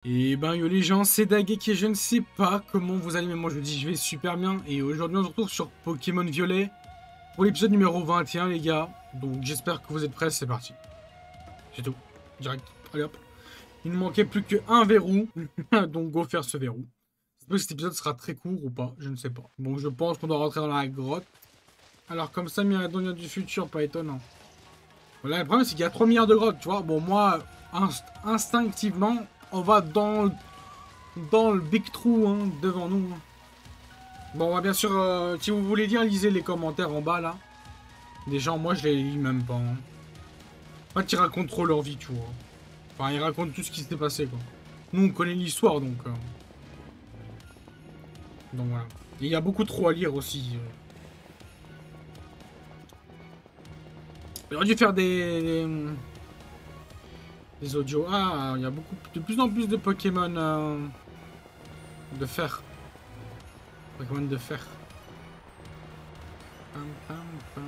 Et ben yo les gens, c'est Dageek et je ne sais pas comment vous allez, mais moi je dis je vais super bien. Et aujourd'hui on se retrouve sur Pokémon Violet pour l'épisode numéro 21 les gars. Donc j'espère que vous êtes prêts, c'est parti. C'est tout, direct, allez hop. Il ne manquait plus qu'un verrou, donc go faire ce verrou. J'espère que cet épisode sera très court ou pas, je ne sais pas. Bon je pense qu'on doit rentrer dans la grotte. Alors comme ça, Miradon vient du futur, pas étonnant. Voilà, le problème c'est qu'il y a 3 milliards de grottes, tu vois. Bon moi, instinctivement, on va dans le big trou hein, devant nous. Bon, on va bien sûr, si vous voulez dire, lisez les commentaires en bas là. Des gens, moi je les lis même pas. Hein. En fait, ils racontent trop leur vie, tu vois. Enfin, ils racontent tout ce qui s'est passé quoi. Nous on connaît l'histoire donc voilà. Et il y a beaucoup trop à lire aussi. J'aurais dû faire des audios. Ah, il y a de plus en plus de Pokémon de fer. Pokémon de fer. Pam, pam, pam.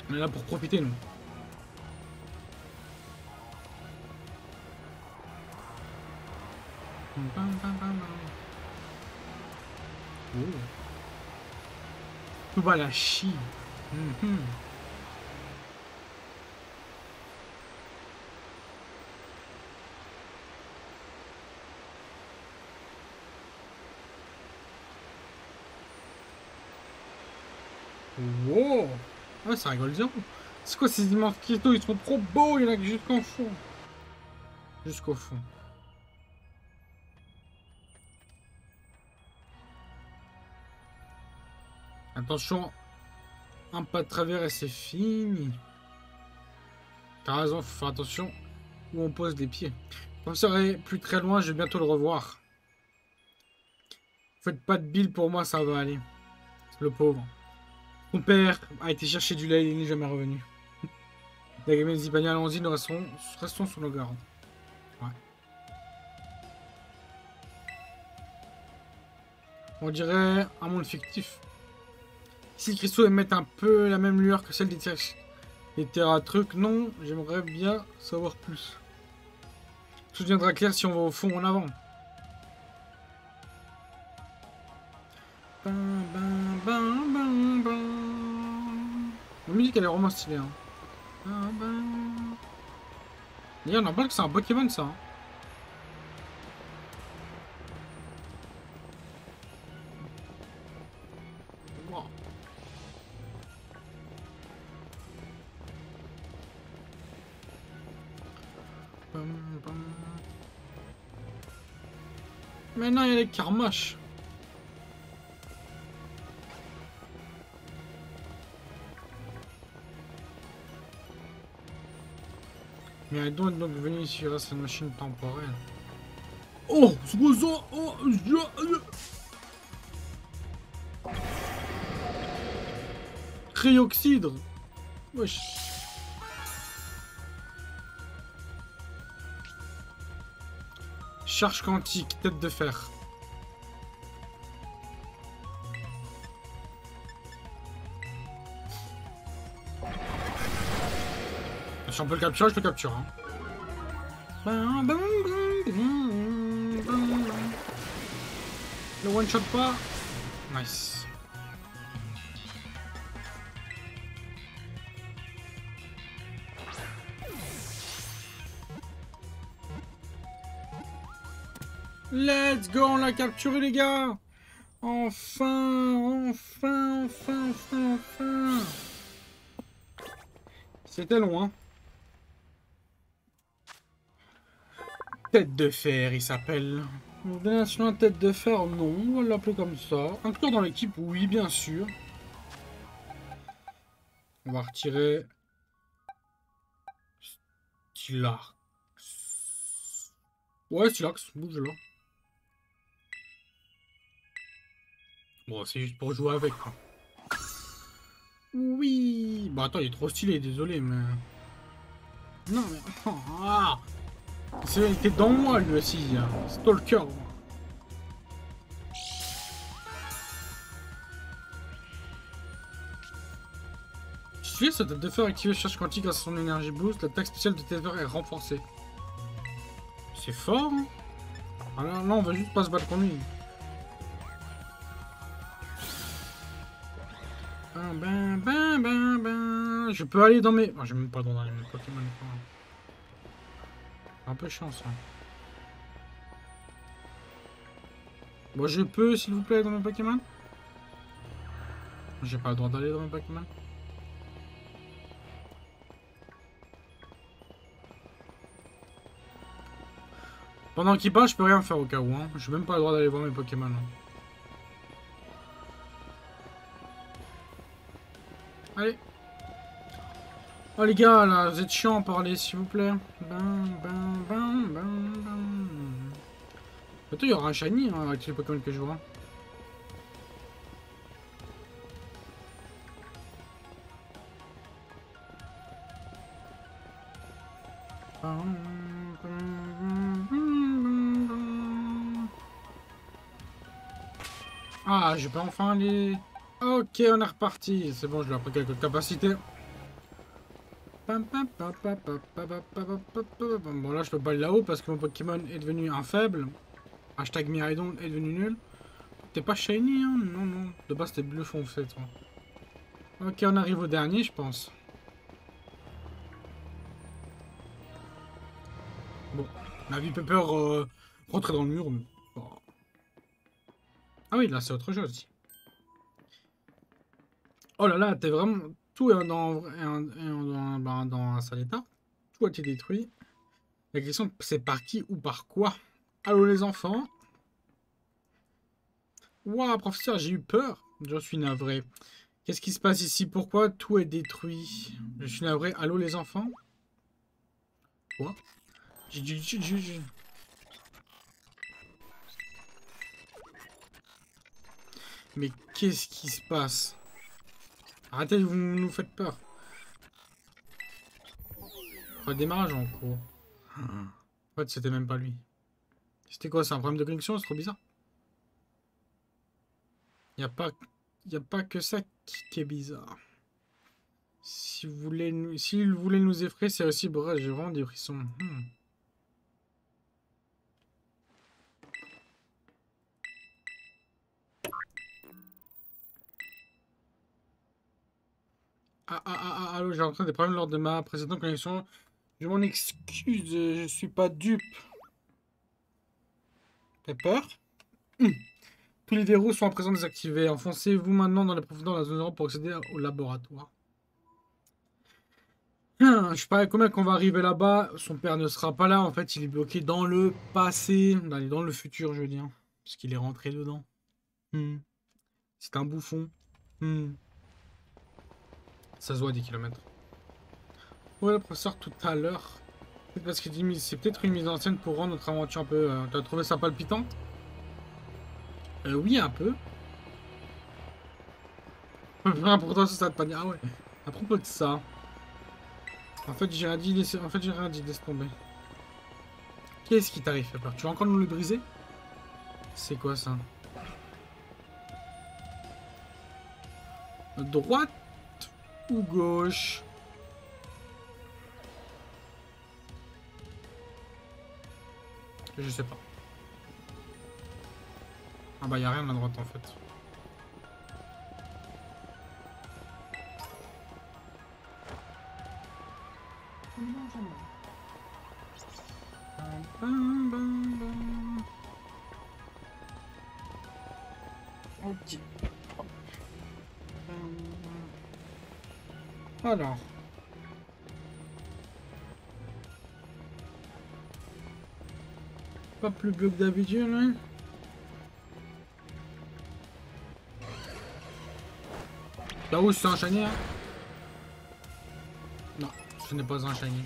On est là pour profiter, nous. Pam, pam, pam, pam. Oh. Tout va la chie. Wow. Ouais, ça rigole bien. C'est quoi ces immenses cristaux? Ils sont trop beaux, il y en a que jusqu'au fond. Jusqu'au fond. Attention. Un pas de travers et c'est fini. T'as raison, faut faire attention où on pose les pieds. Quand vous serez plus très loin, je vais bientôt le revoir. Faites pas de bile pour moi, ça va aller. Le pauvre. Son père a été chercher du lait et il n'est jamais revenu. La gamine dit allons-y, nous restons sur nos gardes. Ouais. On dirait un monde fictif. Si les cristaux émettent un peu la même lueur que celle des terres trucs, non, j'aimerais bien savoir plus. Tout deviendra clair si on va au fond en avant. La musique elle est vraiment stylée. Hein. D'ailleurs, on en parle que c'est un Pokémon ça. Hein. Wow. Maintenant, il y a les Karmash. Mais donc venu ici grâce à une machine temporelle. Oh, c'est quoi ça? Oh, Cryoxydre. Wesh. Charge quantique, tête de fer. Si on peut le capturer, je le capture. Hein. Le one shot pas. Nice. Let's go, on l'a capturé les gars. Enfin. C'était long, hein. Tête de fer, il s'appelle. Donation à tête de fer, non, on va l'appeler comme ça. Inclure dans l'équipe, oui, bien sûr. On va retirer... Stylax. Ouais, Stylax, bouge là. Bon, c'est juste pour jouer avec. Quoi. Oui. Bah attends, il est trop stylé, désolé, mais... Non, mais... Ah. Il était dans moi, lui aussi. Hein. Stalker. Utilise sa tête de fer activer charge quantique grâce à son énergie boost. L'attaque spéciale de tête de fer est renforcée. C'est fort, hein. Ah là, on va juste pas se battre contre lui. Je peux aller dans mes... Oh, j'ai même pas le droit d'aller dans mes Pokémon. Un peu chiant ça. Bon, je peux, s'il vous plaît, dans mes Pokémon. J'ai pas le droit d'aller dans mes Pokémon. Pendant qu'il parle, je peux rien faire au cas où. Hein. J'ai même pas le droit d'aller voir mes Pokémon. Hein. Allez. Oh les gars, là, vous êtes chiants à parler, s'il vous plaît. Bientôt, il y aura un shiny hein, avec les Pokémon que je vois. Ah, je peux enfin aller... Ok, on est reparti. C'est bon, je lui ai appris quelques capacités. Bon, là, je peux pas aller là-haut parce que mon Pokémon est devenu un faible. Hashtag Miraidon est devenu nul. T'es pas shiny, hein? Non, non. De base, t'es bleu foncé, toi. Ok, on arrive au dernier, je pense. Bon, la vie Pepper rentrer dans le mur. Mais... bon. Ah oui, là, c'est autre chose. Oh là là, t'es vraiment... Tout est dans un sale état. Tout a été détruit. La question, c'est par qui ou par quoi? Allô, les enfants? Ouah, professeur, j'ai eu peur. Je suis navré. Qu'est-ce qui se passe ici? Pourquoi tout est détruit? Je suis navré. Allô, les enfants? Quoi? Mais qu'est-ce qui se passe? Arrêtez, vous nous faites peur. Redémarrage en cours. En fait, c'était même pas lui. C'était quoi? C'est un problème de connexion? C'est trop bizarre. Y a pas que ça qui est bizarre. Si vous voulez nous... S'il voulait nous effrayer, c'est aussi... Bref, j'ai vraiment des frissons. Allô, j'ai rencontré des problèmes lors de ma précédente connexion. Je m'en excuse, je suis pas dupe. T'as peur? Tous les verrous sont à présent désactivés. Enfoncez-vous maintenant dans les profondeurs de la zone euro pour accéder au laboratoire. Je sais pas combien qu'on va arriver là-bas. Son père ne sera pas là. En fait, il est bloqué dans le passé. Dans le futur, je veux dire. Parce qu'il est rentré dedans. C'est un bouffon. Ça se voit à 10 km. Ouais, le professeur, tout à l'heure. Peut-être parce que c'est peut-être une mise en scène pour rendre notre aventure un peu... T'as trouvé ça palpitante? Oui, un peu. Pourtant, ça te pas dire. Ah ouais. À propos de ça. En fait, j'ai rien dit, laisse tomber. Qu'est-ce qui t'arrive, Pepper? Tu vas encore nous le briser? C'est quoi ça? Droite ou gauche? Je sais pas. Ah bah y a rien à droite en fait. Ok. Alors. Pas plus bleu que d'habitude, hein. Là où c'est un shiny, hein? Non, ce n'est pas un shiny.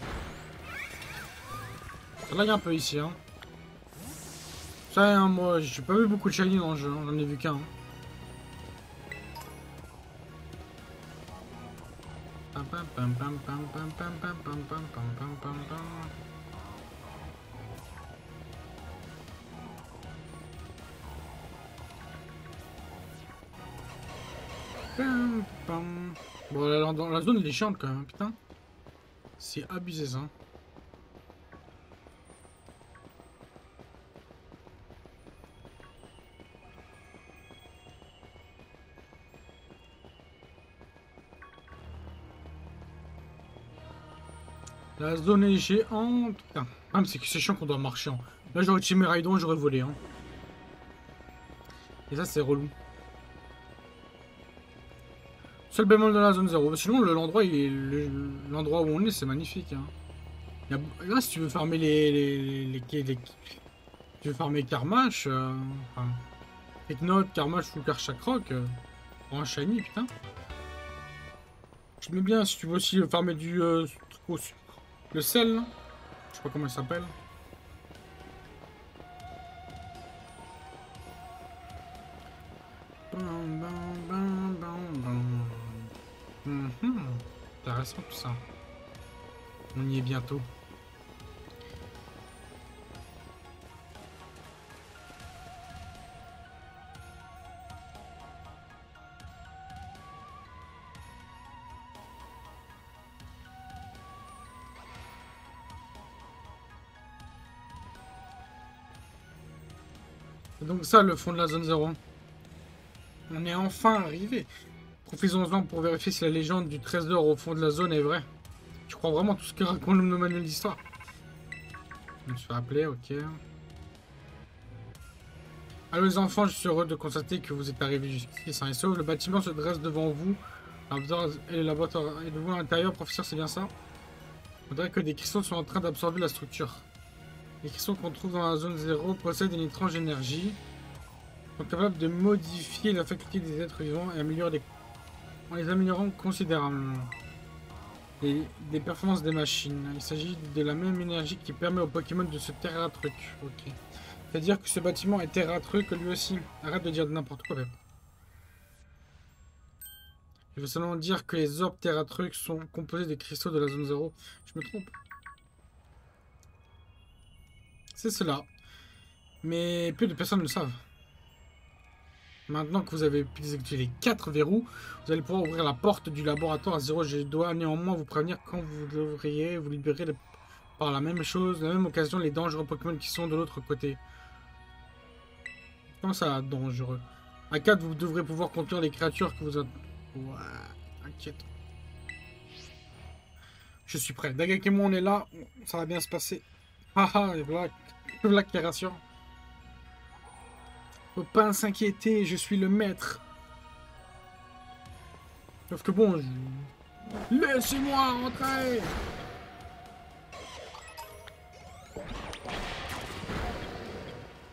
Ça lag un peu ici, hein. Ça, hein, moi, j'ai pas vu beaucoup de shiny dans le jeu, hein. J'en ai vu qu'un. Bon, dans la zone, elle est chiante quand même, putain. C'est abusé ça. La zone est géante. Putain. Ah, mais c'est que c'est chiant qu'on doit marcher. Hein. Là, j'aurais tué mes Raidon, j'aurais volé. Hein. Et ça, c'est relou. Seul bémol de la zone 0. Sinon, l'endroit l'endroit où on est, c'est magnifique. Hein. Là, si tu veux farmer tu veux farmer Karmash, enfin, Teknot, Karmash ou Karchakrok, pour un shiny, putain. Je mets bien si tu veux aussi farmer du truc le sel, là. Je sais pas comment il s'appelle. Intéressant tout ça. On y est bientôt. Donc ça, le fond de la zone 0. On est enfin arrivé. Profitons-en pour vérifier si la légende du trésor au fond de la zone est vraie. Tu crois vraiment tout ce que raconte le manuel d'histoire? Je me suis appelé, ok. Allô les enfants, je suis heureux de constater que vous êtes arrivés jusqu'ici sains et saufs. Le bâtiment se dresse devant vous. La boîte est de vous à l'intérieur, professeur, c'est bien ça? On dirait que des cristaux sont en train d'absorber la structure. Les cristaux qu'on trouve dans la zone 0 possèdent une étrange énergie. Ils sont capables de modifier la faculté des êtres vivants et en les améliorant considérablement. Des performances des machines. Il s'agit de la même énergie qui permet aux Pokémon de se terre à truc. Ok. C'est-à-dire que ce bâtiment est terre à truc lui aussi. Arrête de dire n'importe quoi, Pep. Je veux seulement dire que les orbes terre à truc sont composés des cristaux de la zone 0. Je me trompe. C'est cela. Mais peu de personnes le savent. Maintenant que vous avez pu désactiver les 4 verrous, vous allez pouvoir ouvrir la porte du laboratoire à 0. Je dois néanmoins vous prévenir quand vous devriez vous libérer par la même chose, la même occasion, les dangereux Pokémon qui sont de l'autre côté. Comment ça, dangereux? À 4, vous devrez pouvoir contenir les créatures que vous avez... Ouais, inquiète. Je suis prêt. Dagak et moi, on est là. Ça va bien se passer. Haha, et voilà qui rassure. Faut pas s'inquiéter, je suis le maître. Sauf que bon, laissez-moi rentrer.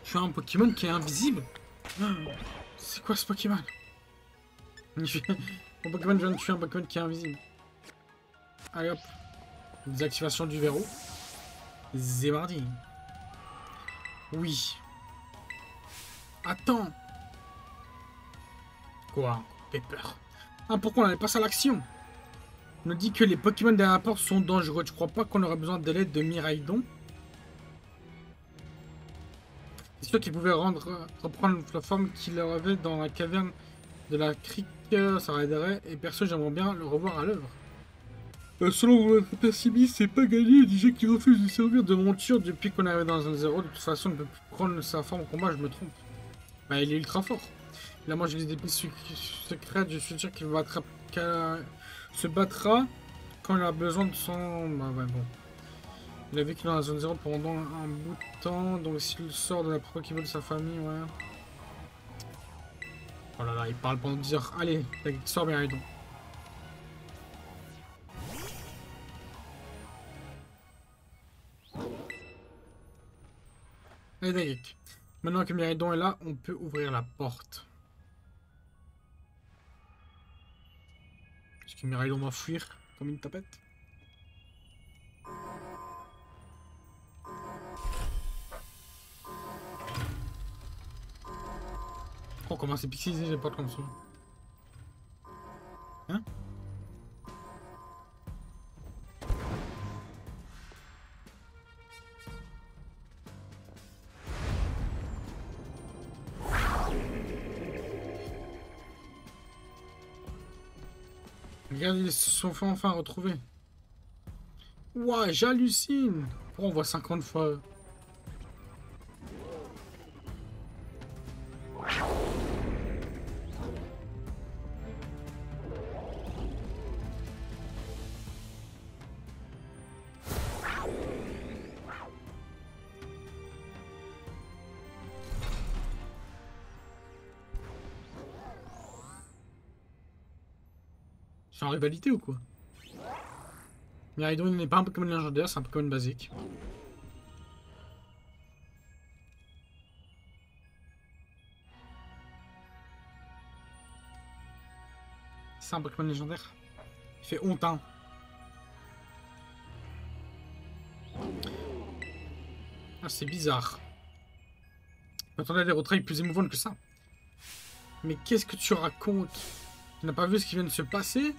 Je suis un Pokémon qui est invisible. C'est quoi ce Pokémon? Mon Pokémon vient de tuer un Pokémon qui est invisible. Allez hop. Désactivation du verrou. C'est mardi. Oui. Attends. Quoi? Pepper. Ah, pourquoi on n'allait pas à l'action? On nous dit que les Pokémon derrière la porte sont dangereux. Tu crois pas qu'on aurait besoin de l'aide de Miraidon? C'est sûr qu'il pouvait reprendre la forme qu'il avait dans la caverne de la crique. Ça aiderait. Et perso, j'aimerais bien le revoir à l'œuvre. Selon votre pessimiste, c'est pas gagné. DJ qui refuse de servir de monture depuis qu'on est arrivé dans un 0. De toute façon, il ne peut plus prendre sa forme au combat, je me trompe. Bah, il est ultra fort. Là, moi, j'ai des pistes secrètes. Je suis sûr qu'il se battra quand il a besoin de son... Bah, ouais, bon. Il a vécu dans la zone 0 pendant un bout de temps. Donc, s'il sort de la Pokéball de sa famille, ouais. Oh là là, il parle pendant dire... Allez, sors bien, donc. Allez, Dagek. Maintenant que Miraidon est là, on peut ouvrir la porte. Est-ce que Miraidon va fuir comme une tapette? Oh, comment c'est pixelisé, j'ai pas de comme ça. Hein? Regarde, ils se sont fait enfin retrouvés. Ouah, j'hallucine. Pourquoi on voit 50 fois? C'est en rivalité ou quoi? Miraidon n'est pas un Pokémon légendaire, c'est un Pokémon basique. C'est un Pokémon légendaire. Il fait honte, hein. Ah, c'est bizarre. Je m'attendais à des retraits plus émouvantes que ça. Mais qu'est-ce que tu racontes? Tu n'as pas vu ce qui vient de se passer?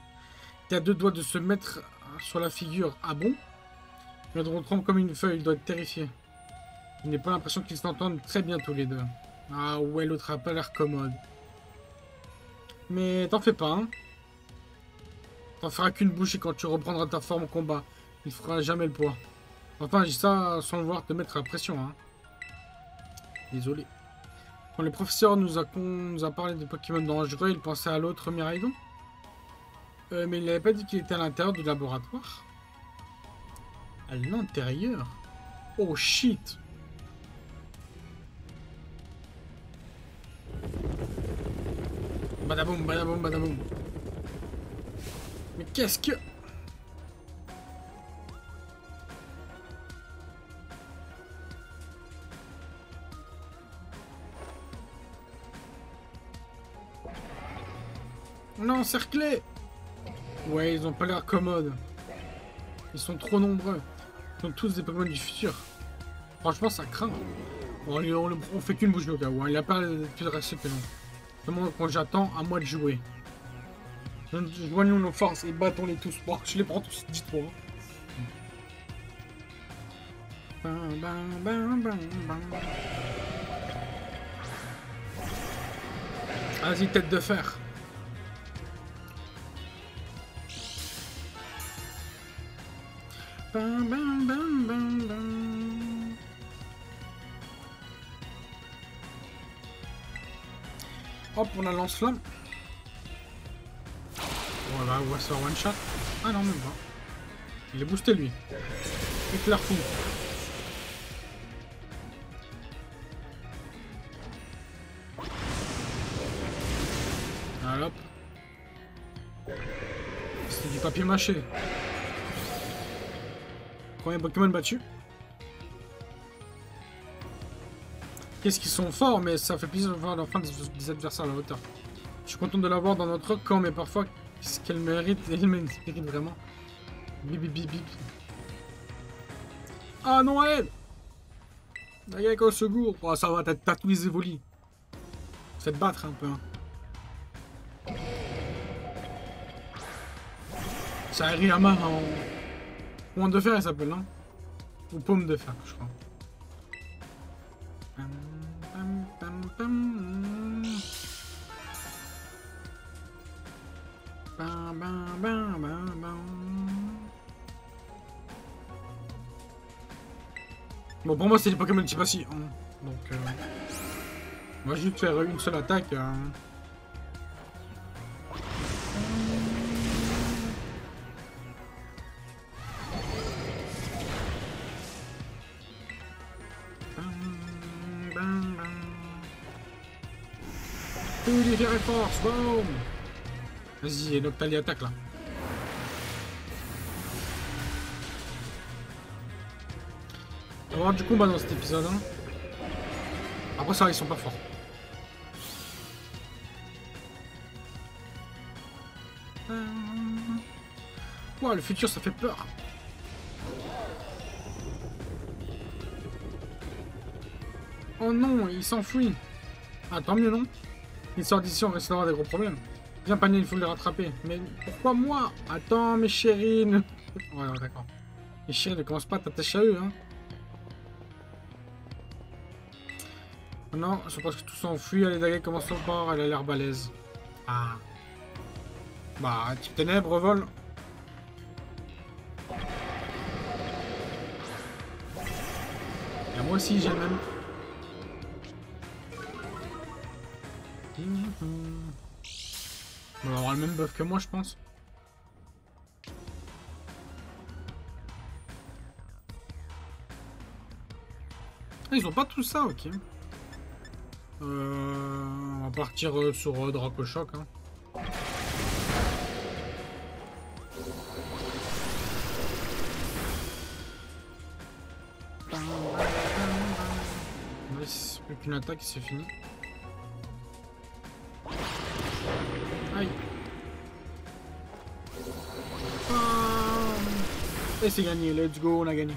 T'es à deux doigts de se mettre sur la figure. Ah bon? Il de tremble comme une feuille, il doit être terrifié. Il n'est pas l'impression qu'ils s'entendent très bien tous les deux. Ah ouais, l'autre a pas l'air commode. Mais t'en fais pas, hein? T'en feras qu'une bouchée quand tu reprendras ta forme au combat. Il fera jamais le poids. Enfin, j'ai ça sans le voir te mettre la pression, hein. Désolé. Quand le professeur nous a parlé de Pokémon dangereux, il pensait à l'autre Miraidon. Mais il n'avait pas dit qu'il était à l'intérieur du laboratoire. À l'intérieur? Oh shit! Badaboum, badaboum, badaboum. Mais qu'est-ce que... On est encerclé! Ouais, ils ont pas l'air commodes. Ils sont trop nombreux. Ils sont tous des Pokémon du futur. Franchement, ça craint. Bon, allez, on fait qu'une bouche de cas. Ouais, il a pas plus de rester que non. Seulement quand j'attends, à moi de jouer. Joignons nos forces et battons-les tous. Bon, je les prends tous, dites-moi. Vas-y, tête de fer. Hop, on a lance-flamme. Voilà, on va se faire one shot. Ah non, même pas. Il est boosté lui. Éclair fou. Voilà, hop. C'est du papier mâché. Premier Pokémon battu. Qu'est-ce qu'ils sont forts, mais ça fait plaisir de voir la fin des adversaires à la hauteur. Je suis content de l'avoir dans notre camp, mais parfois, ce qu'elle mérite, elle mérite vraiment. Bip bip bip bip. Ah non, elle! D'ailleurs, au secours. Oh, ça va, t'as tous les évolis. C'est te battre un peu. Hein. Ça arrive à main en... Point de fer, elle s'appelle, hein? Ou paume de fer, je crois. Bon, pour moi, c'est les Pokémon de Chipachi. Hein. Donc, on va juste faire une seule attaque. Hein. Purifier force, boum! Vas-y, Noctali attaque là. On va avoir du combat dans cet épisode. Hein. Après ça, ils sont pas forts. Ouah, le futur, ça fait peur. Oh non, il s'enfuit. Ah, tant mieux, non? Il sort d'ici, on risque d'avoir des gros problèmes. Viens, panier, il faut les rattraper. Mais pourquoi moi? Attends, mes chérines. Ouais, d'accord. Les chérines ne commencent pas à t'attacher à eux, hein. Non, je pense que tout s'enfuit. Allez, Dagai commence au bord, elle a l'air balèze. Ah. Bah, type ténèbres, vol. Et moi aussi, j'ai le même. On va avoir le même buff que moi, je pense. Ah, ils ont pas tout ça, ok. On va partir sur Dracochoc. Hein. C'est plus qu'une attaque, c'est fini. Aïe. Et c'est gagné, let's go, on a gagné.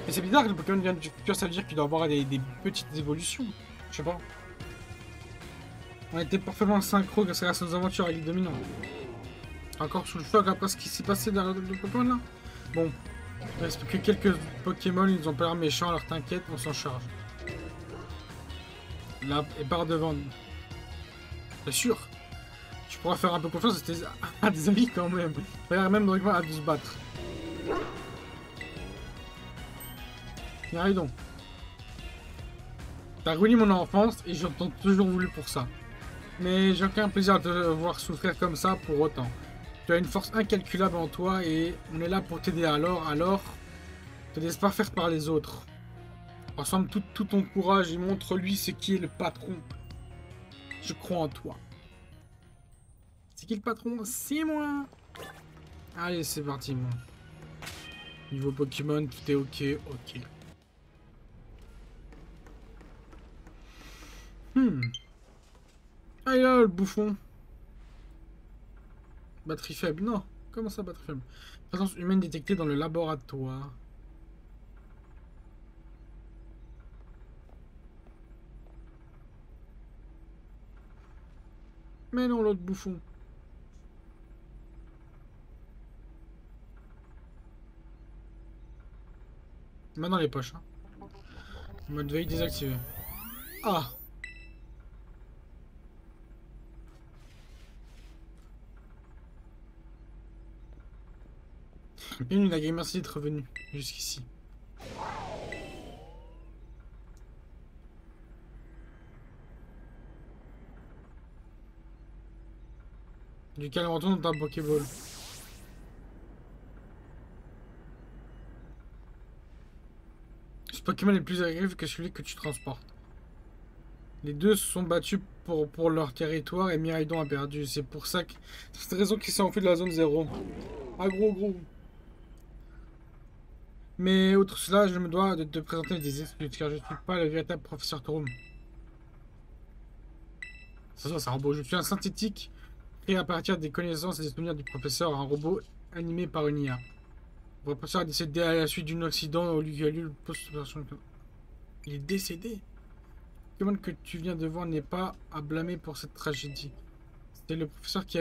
Et c'est bizarre que le Pokémon vient du futur, ça veut dire qu'il doit avoir des petites évolutions. Je sais pas. On était parfaitement synchro grâce à nos aventures avec les dominants. Encore sous le choc après ce qui s'est passé dans le Pokémon là. Bon, il reste que quelques Pokémon, ils ont pas l'air méchants, alors t'inquiète, on s'en charge. Là, et par devant nous. Bien sûr. Tu pourras faire un peu confiance à tes amis quand même. Il a l'air même de à se battre. Arrive donc. T'as ruiné mon enfance et j'entends toujours voulu pour ça. Mais j'ai aucun plaisir à te voir souffrir comme ça pour autant. Tu as une force incalculable en toi et on est là pour t'aider alors, te laisse pas faire par les autres. Rassemble tout ton courage et montre-lui ce qui est le patron. Je crois en toi. C'est qui le patron? C'est moi. Allez, c'est parti, moi. Niveau Pokémon, tout est ok. Ah, là, le bouffon. Batterie faible, non. Comment ça, batterie faible? Présence humaine détectée dans le laboratoire. Mais non, l'autre bouffon. Main dans les poches. Hein. Mode veille désactivé. Ah! Bienvenue Nagui, merci d'être revenu jusqu'ici. Du calme retourne dans ta Pokéball. Ce Pokémon est plus agressif que celui que tu transportes. Les deux se sont battus pour leur territoire et Miraidon a perdu. C'est pour ça que... C'est cette raison qu'ils s'est enfui de la zone 0. Ah gros. Mais outre cela, je me dois de te présenter des excuses car je ne suis pas le véritable professeur Torum. C'est ça, c'est un robot. Je suis un synthétique créé à partir des connaissances et des souvenirs du professeur, un robot animé par une IA. Le professeur est décédé à la suite d'un accident au lieu qu'il y a eu le post-opération. Il est décédé. Le Pokémon que tu viens de voir n'est pas à blâmer pour cette tragédie. C'est le professeur qui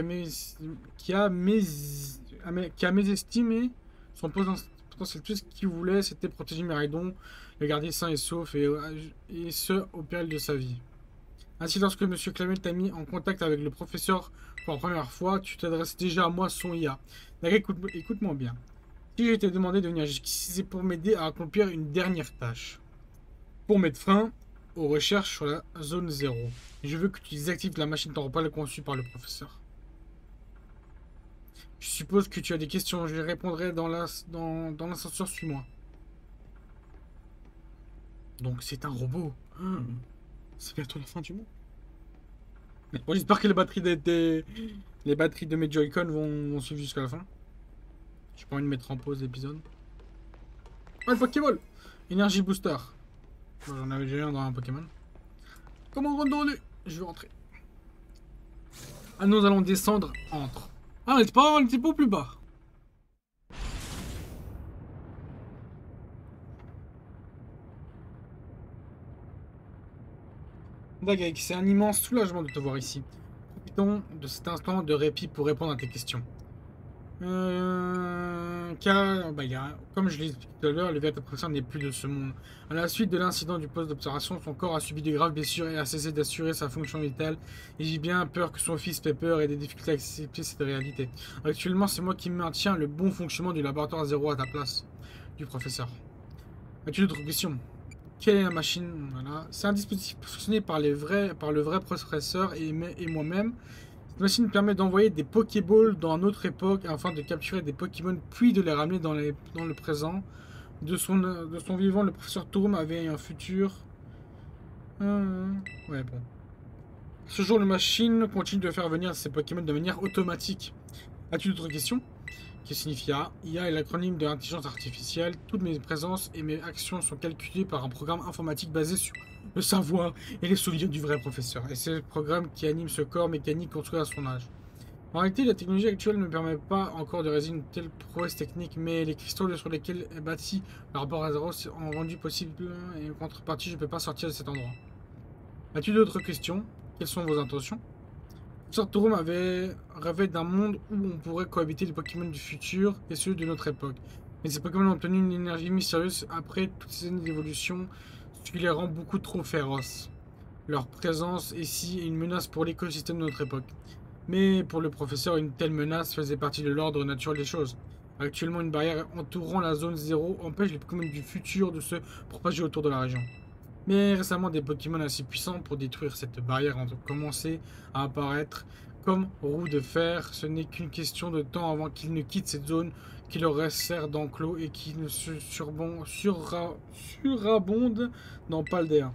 a mésestimé son potentiel. Tout ce qu'il voulait, c'était protéger Miraidon, le garder sain et sauf, et ce, au péril de sa vie. Ainsi, lorsque M. Clamel t'a mis en contact avec le professeur pour la première fois, tu t'adresses déjà à moi, son IA. D'accord, écoute-moi bien. Si je t'ai demandé de venir jusqu'ici, c'est pour m'aider à accomplir une dernière tâche. Pour mettre fin aux recherches sur la zone 0. Je veux que tu désactives la machine temporelle conçue par le professeur. Je suppose que tu as des questions. Je les répondrai dans l'ascenseur. Suis-moi. Donc c'est un robot. C'est bientôt la fin du monde. Bon, j'espère que les batteries de mes Joy-Con vont suivre jusqu'à la fin. J'ai pas envie de mettre en pause l'épisode. Ah, le Pokéball! Énergie Booster. Bon, j'en avais déjà un dans un Pokémon. Comment rentrer? Je vais rentrer. Ah, nous allons descendre entre. Ah, on était pas au plus bas. Dagek, c'est un immense soulagement de te voir ici. Profitons de cet instant de répit pour répondre à tes questions. car, comme je l'ai expliqué tout à l'heure, le véritable professeur n'est plus de ce monde. À la suite de l'incident du poste d'observation, son corps a subi de graves blessures et a cessé d'assurer sa fonction vitale. Et j'ai bien peur que son fils Pepper ait des difficultés à accepter cette réalité. Actuellement, c'est moi qui maintiens le bon fonctionnement du laboratoire zéro à ta place, du professeur. As-tu d'autres questions? Quelle est la machine? Voilà. C'est un dispositif fonctionné par le vrai professeur et moi-même. Cette machine permet d'envoyer des Pokéballs dans une autre époque afin de capturer des Pokémon puis de les ramener dans le présent. De son vivant, le professeur Torum avait un futur. Ouais, bon. Ce jour, la machine continue de faire venir ces Pokémon de manière automatique. As-tu d'autres questions? Qui signifie IA? IA est l'acronyme de l'intelligence artificielle. Toutes mes présences et mes actions sont calculées par un programme informatique basé sur le savoir et les souvenirs du vrai professeur. Et c'est le programme qui anime ce corps mécanique construit à son âge. En réalité, la technologie actuelle ne permet pas encore de réaliser une telle prouesse technique, mais les cristaux sur lesquels est bâti le rapport à zéro ont rendu possible, et en contrepartie, je ne peux pas sortir de cet endroit. As-tu d'autres questions? Quelles sont vos intentions? Sartorum avait rêvé d'un monde où on pourrait cohabiter les Pokémon du futur et ceux de notre époque. Mais ces Pokémon ont obtenu une énergie mystérieuse après toutes ces années d'évolution, ce qui les rend beaucoup trop féroces. Leur présence ici est une menace pour l'écosystème de notre époque. Mais pour le professeur, une telle menace faisait partie de l'ordre naturel des choses. Actuellement, une barrière entourant la zone 0 empêche les Pokémon du futur de se propager autour de la région. Mais récemment, des Pokémon assez puissants pour détruire cette barrière ont commencé à apparaître comme roue de fer. Ce n'est qu'une question de temps avant qu'ils ne quittent cette zone qui leur sert d'enclos et qui ne se surabonde dans Paldea.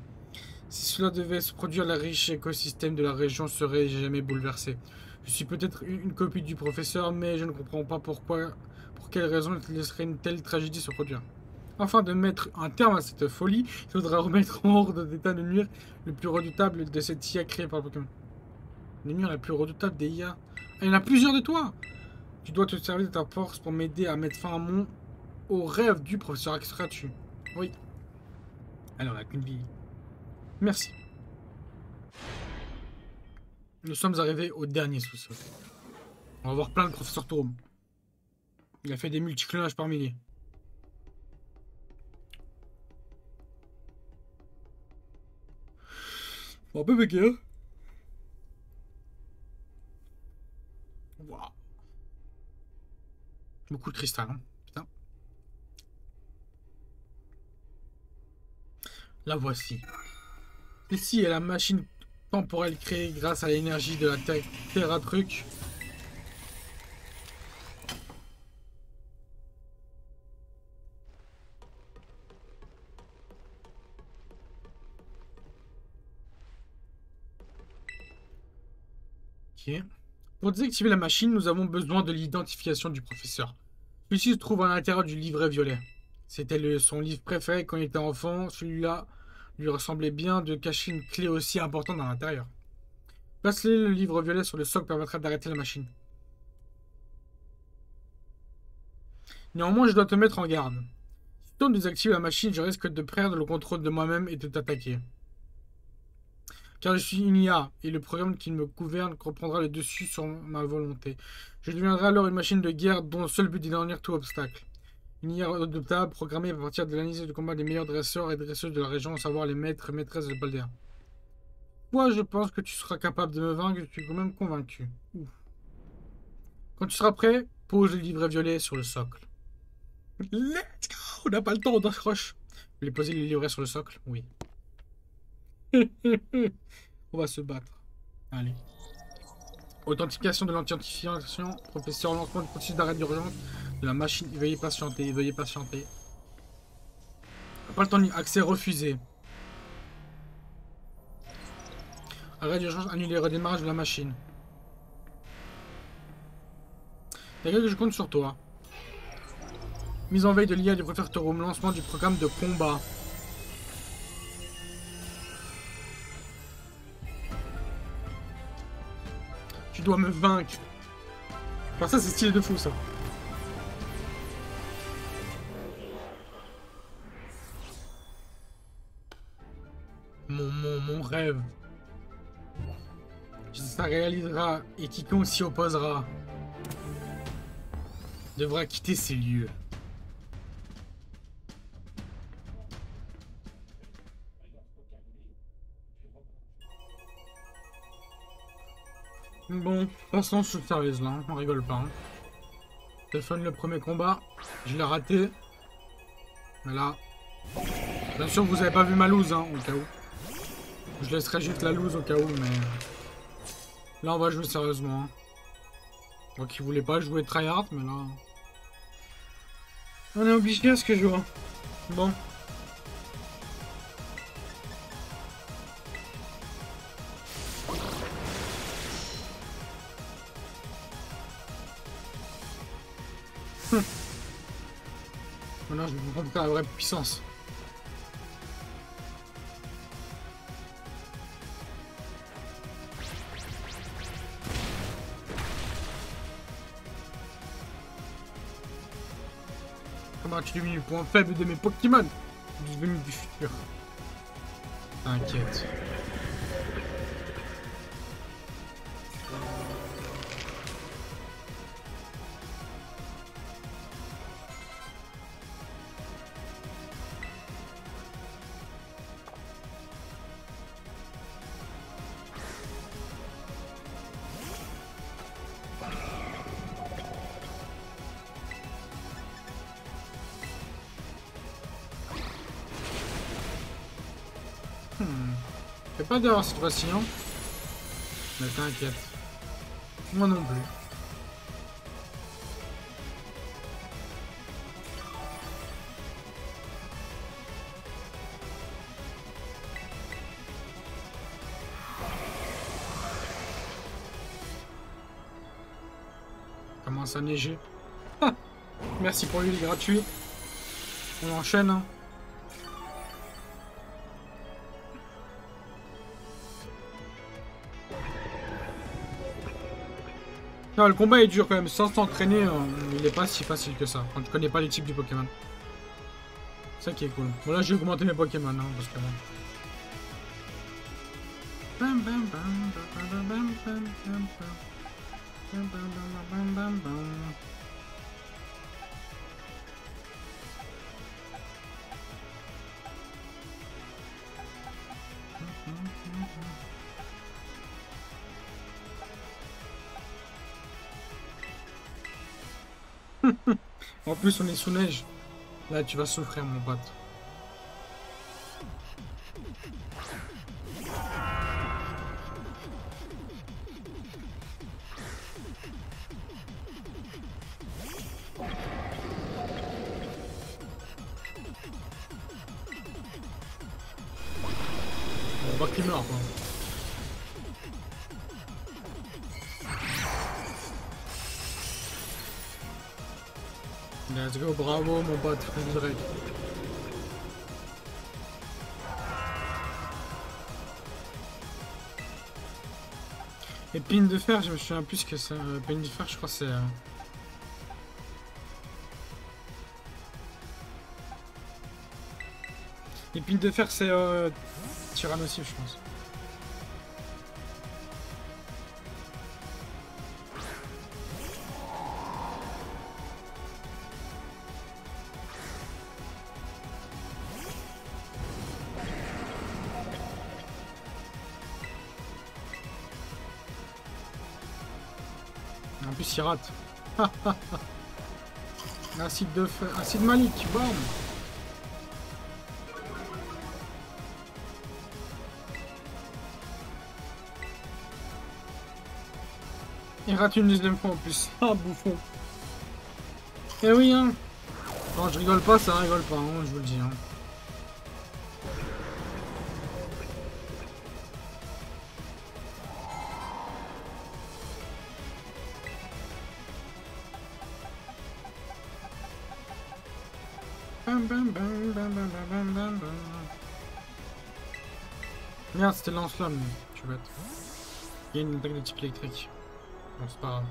Si cela devait se produire, le riche écosystème de la région serait jamais bouleversé. Je suis peut-être une copie du professeur, mais je ne comprends pas pour quelle raison il laisserait une telle tragédie se produire. Afin de mettre un terme à cette folie, il faudra remettre en ordre d'état le nuire le plus redoutable de cette IA créée par le Pokémon. Le nuire le plus redoutable des IA. Ah, il y en a plusieurs de toi! Tu dois te servir de ta force pour m'aider à mettre fin à au rêve du professeur. Que seras-tu? Oui. Alors, on n'a qu'une vie. Merci. Nous sommes arrivés au dernier sous-sol. On va voir plein de professeurs Torum. Il a fait des multiclonages par milliers. Bon, un peu béqué, hein. Waouh. Beaucoup de cristal, hein. Putain. La voici. Ici est la machine temporelle créée grâce à l'énergie de la Terra Truc. Ok. Pour désactiver la machine, nous avons besoin de l'identification du professeur. Celui-ci se trouve à l'intérieur du livret violet. C'était son livre préféré quand il était enfant. Celui-là lui ressemblait bien de cacher une clé aussi importante à l'intérieur. Placer le livre violet sur le socle permettra d'arrêter la machine. Néanmoins, je dois te mettre en garde. Si tu tentes de désactiver la machine, je risque de perdre le contrôle de moi-même et de t'attaquer. Car je suis une IA, et le programme qui me gouverne reprendra le dessus sur ma volonté. Je deviendrai alors une machine de guerre dont le seul but est d'éloigner tout obstacle. Une IA redoutable, programmée à partir de l'analyse de combat des meilleurs dresseurs et dresseuses de la région, à savoir les maîtres et maîtresses de Paldea. Moi, je pense que tu seras capable de me vaincre, je suis quand même convaincu. Ouf. Quand tu seras prêt, pose le livret violet sur le socle. Let's go! On n'a pas le temps, on rush. Je vais poser le livret sur le socle? Oui. On va se battre. Allez. Authentification de l'authentification. Professeur, lancement du processus d'arrêt d'urgence de la machine. Veuillez patienter, veuillez patienter. Pas le temps de... Accès refusé. Arrêt d'urgence annulé, redémarrage de la machine. T'inquiète que je compte sur toi. Mise en veille de l'IA du professeur Torum, lancement du programme de combat. Tu dois me vaincre. Alors ça, c'est stylé de fou, ça. Mon rêve. Ça réalisera et quiconque s'y opposera. devra quitter ces lieux. Bon, passons sur le sérieux là, on rigole pas. Hein. Téléphone le premier combat, je l'ai raté. Mais là, bien sûr vous avez pas vu ma loose hein, au cas où. Je laisserai juste la loose au cas où, mais là on va jouer sérieusement. Hein. Moi qui voulais pas jouer tryhard, mais là, on est obligé à ce que je joue. Bon. Maintenant, je vais vous montrer la vraie puissance. Comment tu devenu le point faible de mes Pokémon? Je suis venu du futur. T'inquiète. Fais pas d'erreur cette fois-ci, hein. Mais t'inquiète. Moi non plus. Commence à neiger. Ah, merci pour l'huile gratuit. On enchaîne, hein. Non, le combat est dur quand même, sans s'entraîner, il est pas si facile que ça, quand tu connais pas les types du Pokémon. C'est ça qui est cool. Bon là j'ai augmenté mes Pokémon, hein, parce que en plus on est sous neige. Là tu vas souffrir mon pote. On voit qu'il meurt quoi. Let's go, bravo mon pote, Drake. Épine de fer, je me souviens plus que c'est. Épine de fer, je crois que c'est. Épine de fer, c'est Tyrannosif, je pense. En plus, il rate. Acide de feu, acide malique, bam. Il rate une deuxième fois en plus. Ah, bouffon. Eh oui, hein. Quand je rigole pas, ça rigole pas, hein, je vous le dis. Hein. Merde, c'était lance-flamme, tu vas être. Il y a une attaque de type électrique. Bon, c'est pas grave.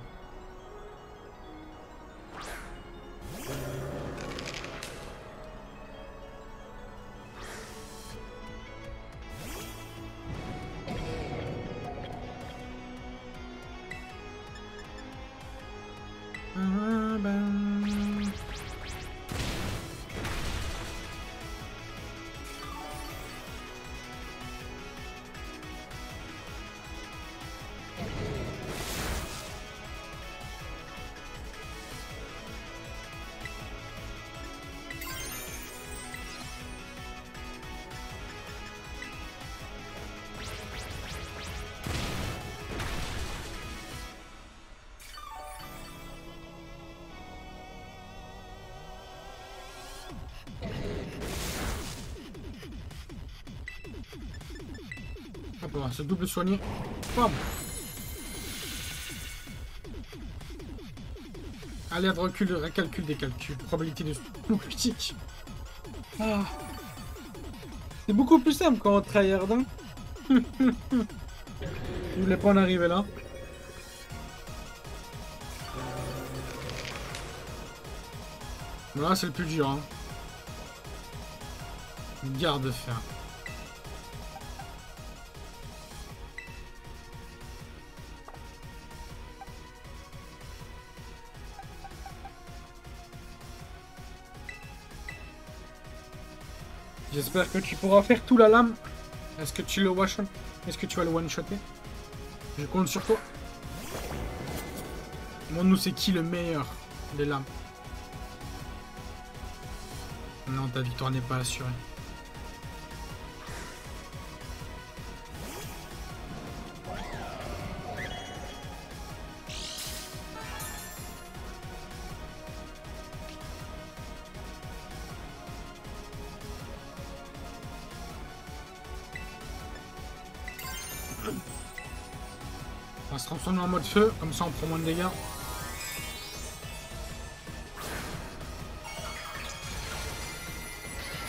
On va se double soigner. Bam. Allez, recul, recalcul des calculs. Probabilité de coup critique. Ah. C'est beaucoup plus simple quand on tryhard. Hein. Je voulais pas en arriver là. Voilà, c'est le plus dur. Hein. Garde-fer. J'espère que tu pourras faire tout la lame. Est-ce que tu le one-shot? Est-ce que tu vas le one-shotter? Je compte sur toi. Moi, nous, c'est qui le meilleur des lames? Non, ta victoire n'est pas assurée. On va se transformer en mode feu, comme ça on prend moins de dégâts.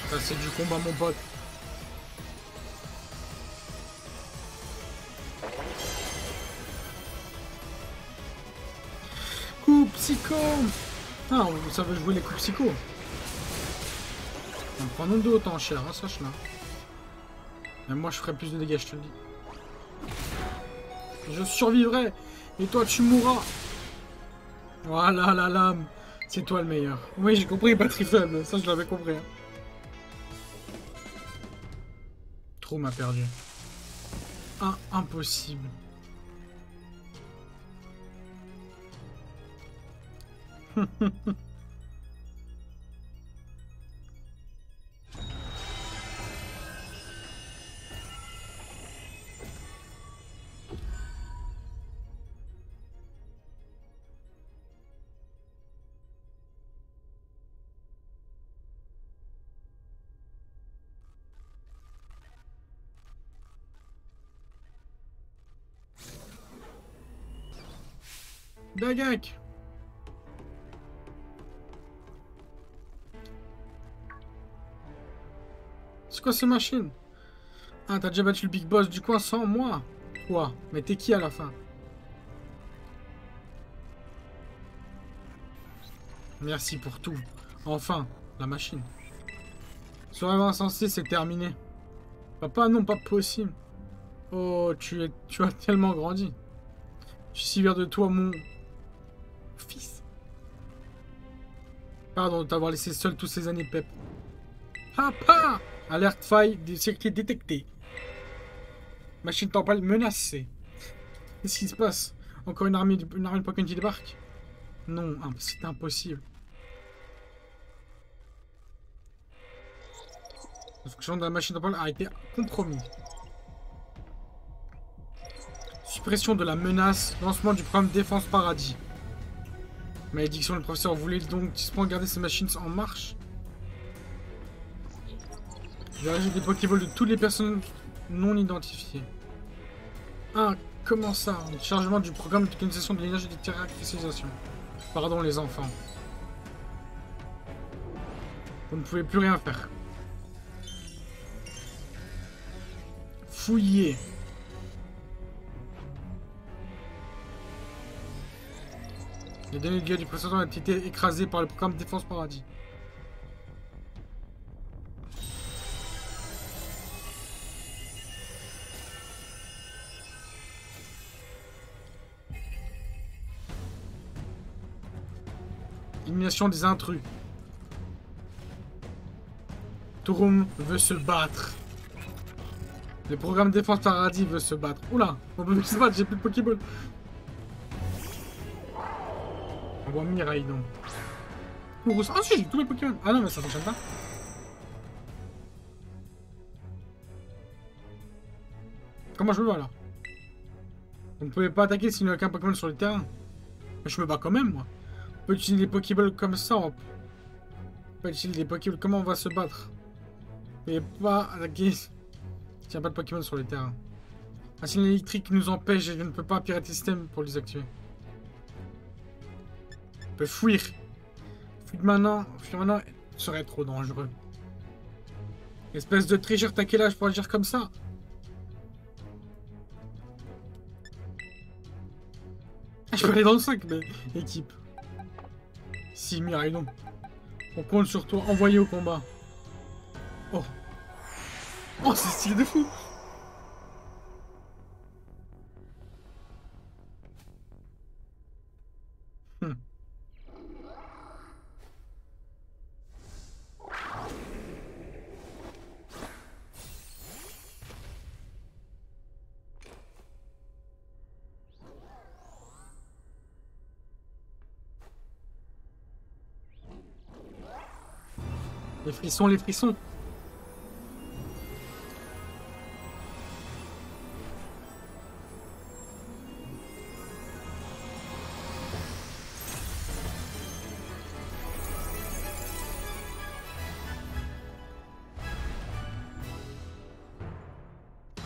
Ça c'est du combat mon pote. Coup psycho. Ah, vous savez jouer les coups psycho. On prend nous deux autant cher, hein, sache-là. Mais moi je ferai plus de dégâts, je te le dis. Je survivrai. Et toi tu mourras. Voilà la lame. C'est toi le meilleur. Oui j'ai compris, batterie faible. Ça je l'avais compris. Hein. Trop m'a perdu. Impossible. Dagak. C'est quoi ces machines? Ah, t'as déjà battu le big boss du coin sans moi? Quoi? Mais t'es qui à la fin? Merci pour tout. Enfin, la machine. Ce rêve insensé, c'est terminé. Papa, non, pas possible. Oh, tu as tellement grandi. Je suis si fier de toi, mon fils. Pardon de t'avoir laissé seul toutes ces années, Pep. Papa! Alerte faille des circuits détectés. Machine temporelle menacée. Qu'est-ce qui se passe? Encore une armée de Pokémon qui débarque? Non, c'est impossible. La fonction de la machine temporelle a été compromise. Suppression de la menace. Lancement du programme Défense Paradis. Malédiction, le professeur voulait donc disponible garder ces machines en marche. Vérifier des Pokéballs de toutes les personnes non identifiées. Ah, comment ça? Chargement du programme d'utilisation de l'énergie de caractérisation. Pardon les enfants. Vous ne pouvez plus rien faire. Fouiller. Les données de guerre du précédent ont été écrasées par le programme Défense Paradis. Élimination des intrus. Touroum veut se battre. Le programme Défense Paradis veut se battre. Oula, on peut se battre, j'ai plus de Pokéball. On voit Mirai donc. Ah si, j'ai tous mes Pokémon. Ah non, mais ça fonctionne pas. Comment je me bats là? Vous ne pouvez pas attaquer s'il n'y a aucun Pokémon sur le terrain. Mais je me bats quand même, moi. On peut utiliser des Pokéballs comme ça. On peut utiliser des Pokéballs. Comment on va se battre? Mais pas attaquer. Il n'y a pas de Pokémon sur le terrain. Un signal électrique nous empêche et je ne peux pas pirater le système pour le désactiver. On peut fuir. Fuir maintenant serait trop dangereux. Espèce de tricheur, t'as quel âge pour agir comme ça? Je peux aller dans le sac, mais équipe. Si, Mirai, non. On compte sur toi, envoyé au combat. Oh. Oh, c'est stylé de fou. Les frissons, les frissons.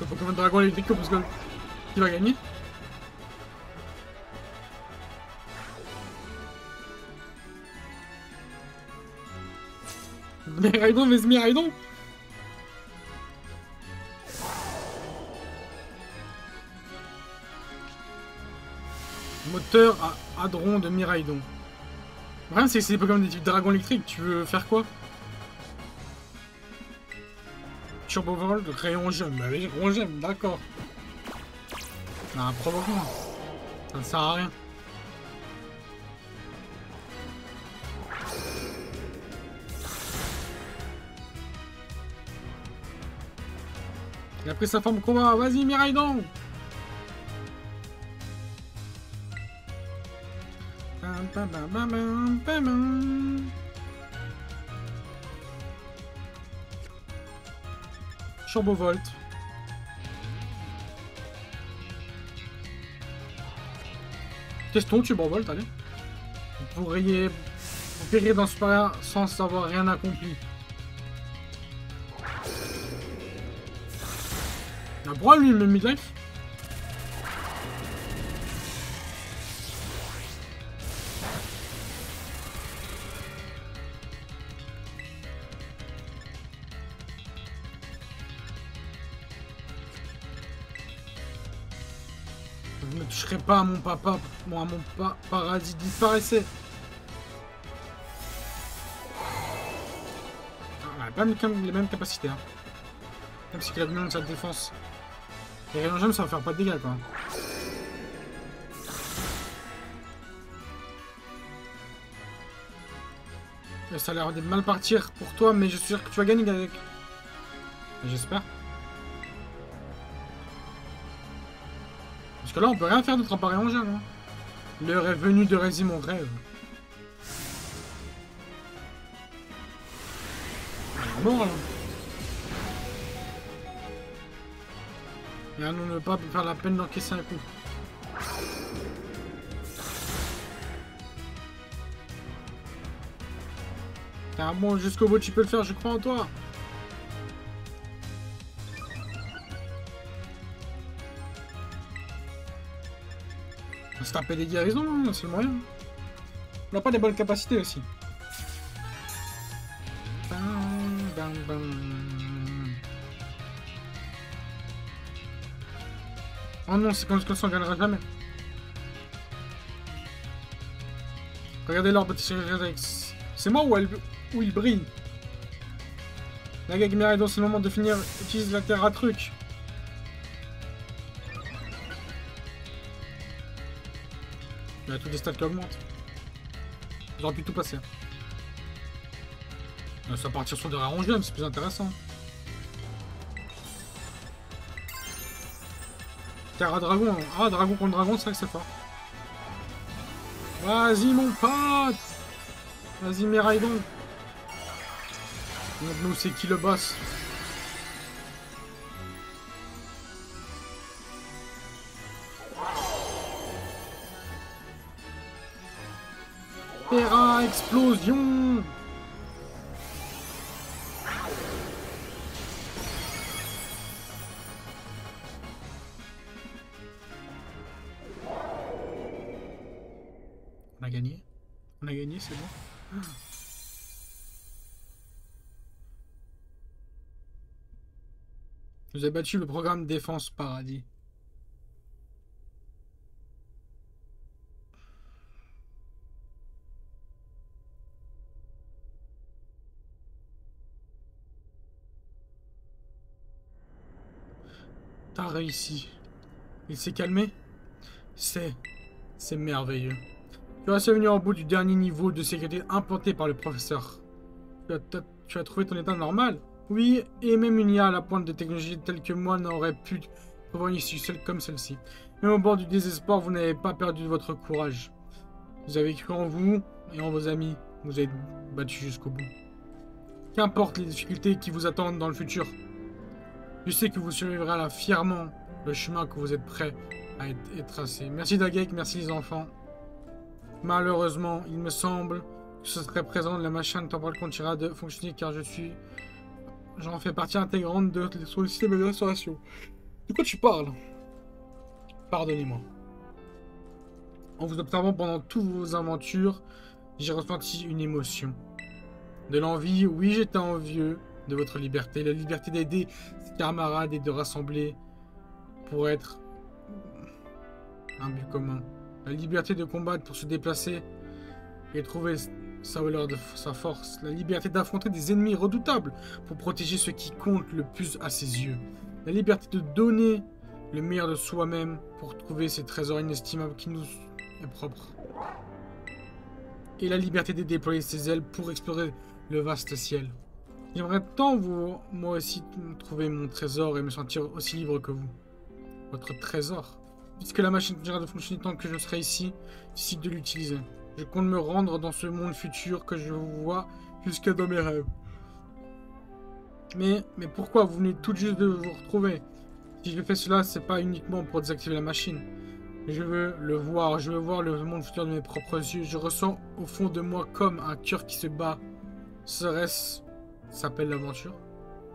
Le Pokémon Dragon électrique, parce que qui va gagner? Miraidon, mais Miraidon! Moteur à hadron de Miraidon. Le problème, c'est que c'est des Pokémon des types dragon électrique. Tu veux faire quoi? Turbo Volt, rayon gemme. Bah oui, rayon gemme, d'accord. Non, provoque-moi. Ça ne sert à rien. Il a pris sa forme combat. Vas-y, Miraidon! Turbovolt. Testons Turbovolt, allez. Vous verriez dans ce pas sans avoir rien accompli. Il a droit lui, le midlife. Je ne toucherai pas à mon papa, moi à mon paradis disparaissait. Ah, elle a pas les mêmes capacités. Hein. Même si il a besoin de sa défense. Les rayons gemmes, ça va faire pas de dégâts quoi. Et ça a l'air de mal partir pour toi, mais je suis sûr que tu vas gagner avec. J'espère. Parce que là, on peut rien faire d'autre à part rayon gemme. Hein. L'heure est venue de réaliser mon rêve. Il est mort là. Et à nous ne pas faire la peine d'encaisser un coup. T'as bon jusqu'au bout, tu peux le faire, je crois en toi. On se taper des guérisons, hein, c'est le moyen. On n'a pas des bonnes capacités aussi. Bam, bam, bam. Oh non, c'est comme ça, on gagnera jamais. Regardez l'orbe, c'est moi où il brille. La gag Miraidon, c'est le moment de finir. Utilise la terre à truc. Il y a tous des stats qui augmentent. J'aurais pu tout passer. Ça va partir sur des rayons gemmes, c'est plus intéressant. Terre à dragon. Ah, dragon contre dragon, c'est vrai que c'est fort. Vas-y, mon pote. Vas-y, Miraidon. Nous, c'est qui le boss? Terra explosion. Oui, c'est bon. Vous avez battu le programme Défense Paradis. T'as réussi. Il s'est calmé? C'est merveilleux. Tu as venu au bout du dernier niveau de sécurité implanté par le professeur. Tu as trouvé ton état normal? Oui, et même une IA à la pointe de technologie telle que moi n'aurait pu prévoir une issue seule comme celle-ci. Même au bord du désespoir, vous n'avez pas perdu votre courage. Vous avez cru en vous et en vos amis. Vous êtes battu jusqu'au bout. Qu'importe les difficultés qui vous attendent dans le futur. Je sais que vous survivrez là fièrement le chemin que vous êtes prêt à être tracé. Merci Dagek, merci les enfants. Malheureusement, il me semble que ce serait présent, la machine temporelle continuera de fonctionner car j'en fais partie intégrante de son système de restauration. De quoi tu parles? Pardonnez-moi. En vous observant pendant toutes vos aventures, j'ai ressenti une émotion. De l'envie, oui, j'étais envieux de votre liberté. La liberté d'aider ses camarades et de rassembler pour être un but commun. La liberté de combattre pour se déplacer et trouver sa valeur, sa force. La liberté d'affronter des ennemis redoutables pour protéger ce qui compte le plus à ses yeux. La liberté de donner le meilleur de soi-même pour trouver ces trésors inestimables qui nous est propre. Et la liberté de déployer ses ailes pour explorer le vaste ciel. J'aimerais tant moi aussi trouver mon trésor et me sentir aussi libre que vous. Votre trésor. Puisque la machine continuera de fonctionner tant que je serai ici, décide de l'utiliser. Je compte me rendre dans ce monde futur que je vous vois jusqu'à dans mes rêves. Mais pourquoi vous venez tout juste de vous retrouver? Si je fais cela, c'est pas uniquement pour désactiver la machine. Je veux le voir, je veux voir le monde futur de mes propres yeux. Je ressens au fond de moi comme un cœur qui se bat. Serait-ce... Ça s'appelle l'aventure?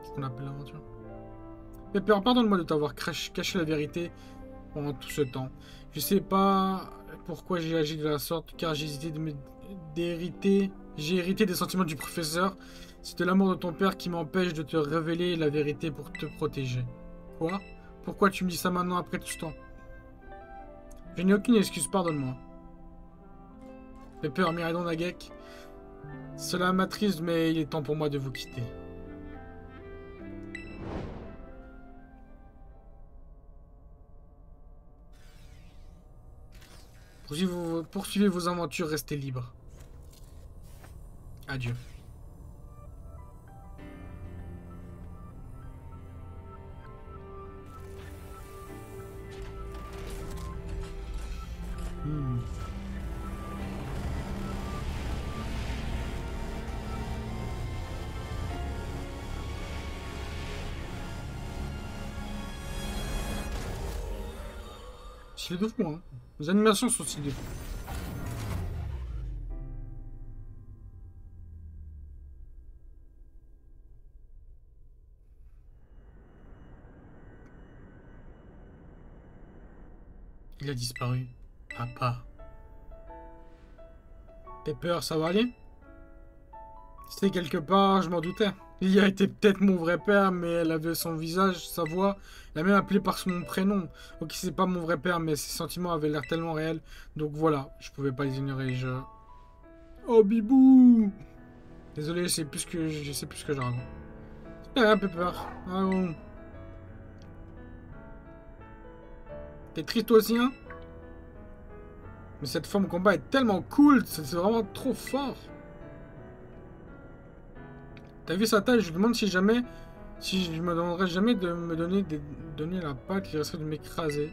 Ce qu'on appelle l'aventure. Pepper, pardonne-moi de t'avoir caché la vérité pendant tout ce temps. Je sais pas pourquoi j'ai agi de la sorte, car j'ai hésité d'hériter. J'ai hérité des sentiments du professeur. C'est de l'amour de ton père qui m'empêche de te révéler la vérité pour te protéger. Quoi? Pourquoi tu me dis ça maintenant après tout ce temps? Je n'ai aucune excuse, pardonne-moi. Pepper, Miradon, Nagek. Cela m'attriste, mais il est temps pour moi de vous quitter. Poursuivez vos aventures, restez libres. Adieu. Stylé de fou, hein. Les animations sont stylées de fou. Il a disparu. Papa. Pepper, ça va aller? C'était quelque part, je m'en doutais. Il y a été peut-être mon vrai père, mais elle avait son visage, sa voix. Elle a même appelé par son prénom. Ok, c'est pas mon vrai père, mais ses sentiments avaient l'air tellement réels. Donc voilà, je pouvais pas les ignorer. Oh, Bibou! Désolé, je sais plus ce que je raconte. C'est pas Pepper. Ah, oh. T'es triste toi aussi, hein? Mais cette forme de combat est tellement cool, c'est vraiment trop fort. T'as vu sa taille? Je me demande si jamais... Si je me demanderais jamais de me donner la patte qui risquerait de m'écraser.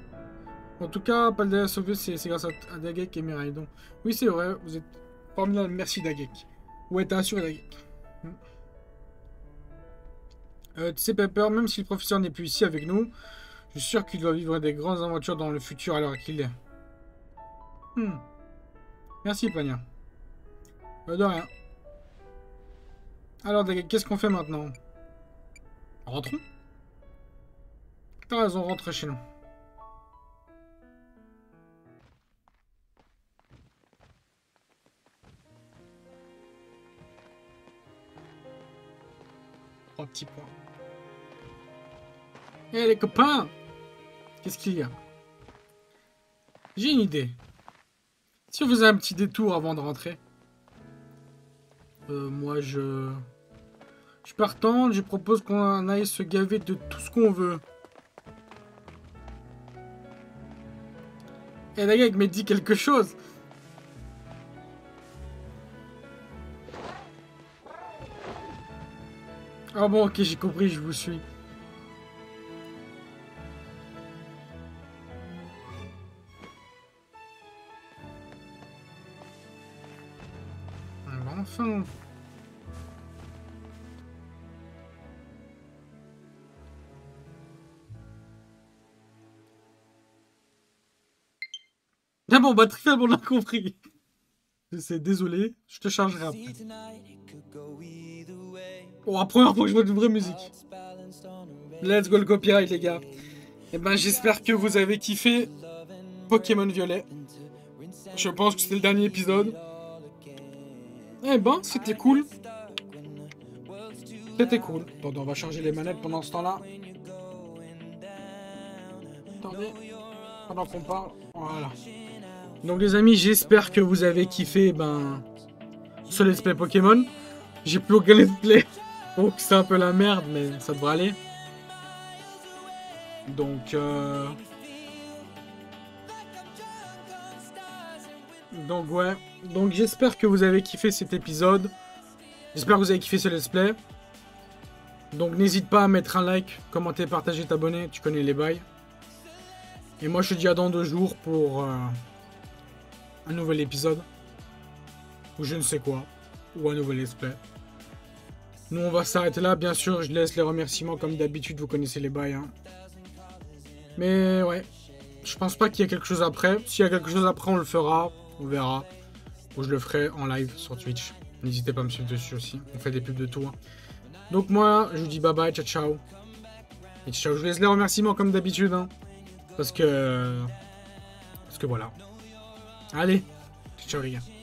En tout cas, pas de sauver, c'est grâce à Dagek et Miraidon. Oui, c'est vrai, vous êtes formidable. Merci Dagek. Ouais, t'as assuré Dagek. Tu sais, Pepper, même si le professeur n'est plus ici avec nous, je suis sûr qu'il doit vivre des grandes aventures dans le futur à l'heure qu'il est. Merci, Pania. De rien. Alors, Dagek, qu'est-ce qu'on fait maintenant? Rentrons? T'as raison, rentre chez nous. 3 petits points. Eh les copains! Qu'est-ce qu'il y a? J'ai une idée. Si on faisait un petit détour avant de rentrer. Moi je partant, je propose qu'on aille se gaver de tout ce qu'on veut. Eh les gars, il me dit quelque chose. Ah bon, ok, j'ai compris, je vous suis. Ah bah enfin. Ah bon, bah très bien, on a compris. Je sais, désolé, je te chargerai après. Bon, la première fois que je vois une vraie musique. Let's go le copyright, les gars. Et ben, j'espère que vous avez kiffé Pokémon Violet. Je pense que c'était le dernier épisode. Eh ben, c'était cool. C'était cool. Attendez, on va charger les manettes pendant ce temps-là. Attendez. Pendant qu'on parle. Voilà. Donc les amis, j'espère que vous avez kiffé ce let's play Pokémon. J'ai plus aucun let's play. Donc c'est un peu la merde, mais ça devrait aller. Donc ouais. Donc j'espère que vous avez kiffé cet épisode. J'espère que vous avez kiffé ce let's play. Donc n'hésite pas à mettre un like, commenter, partager, t'abonner. Tu connais les bails. Et moi je te dis à dans 2 jours pour un nouvel épisode. Ou je ne sais quoi. Ou un nouvel let's play. Nous on va s'arrêter là. Bien sûr je laisse les remerciements comme d'habitude. Vous connaissez les bails. Hein. Mais ouais. Je pense pas qu'il y ait quelque chose après. S'il y a quelque chose après on le fera. On verra. Ou je le ferai en live sur Twitch. N'hésitez pas à me suivre dessus aussi. On fait des pubs de tout. Hein. Donc moi je vous dis bye bye. Ciao ciao. Et ciao. Je laisse les remerciements comme d'habitude. Hein. Parce que voilà. Allez. Ciao les gars.